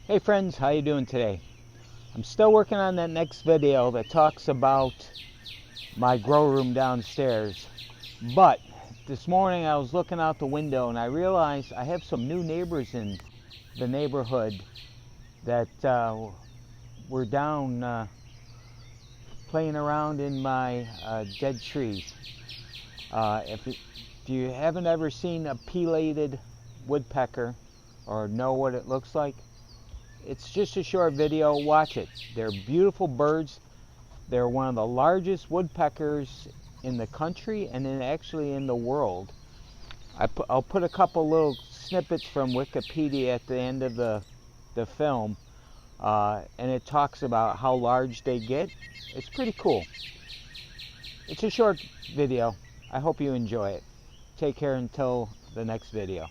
Hey friends, how you doing today? I'm still working on that next video that talks about my grow room downstairs. But this morning I was looking out the window and I realized I have some new neighbors in the neighborhood that were down playing around in my dead trees. If you haven't ever seen a pileated woodpecker or know what it looks like, it's just a short video. Watch it. They're beautiful birds. They're one of the largest woodpeckers in the country and actually in the world. I'll put a couple little snippets from Wikipedia at the end of the film, and it talks about how large they get. It's pretty cool. It's a short video. I hope you enjoy it. Take care until the next video.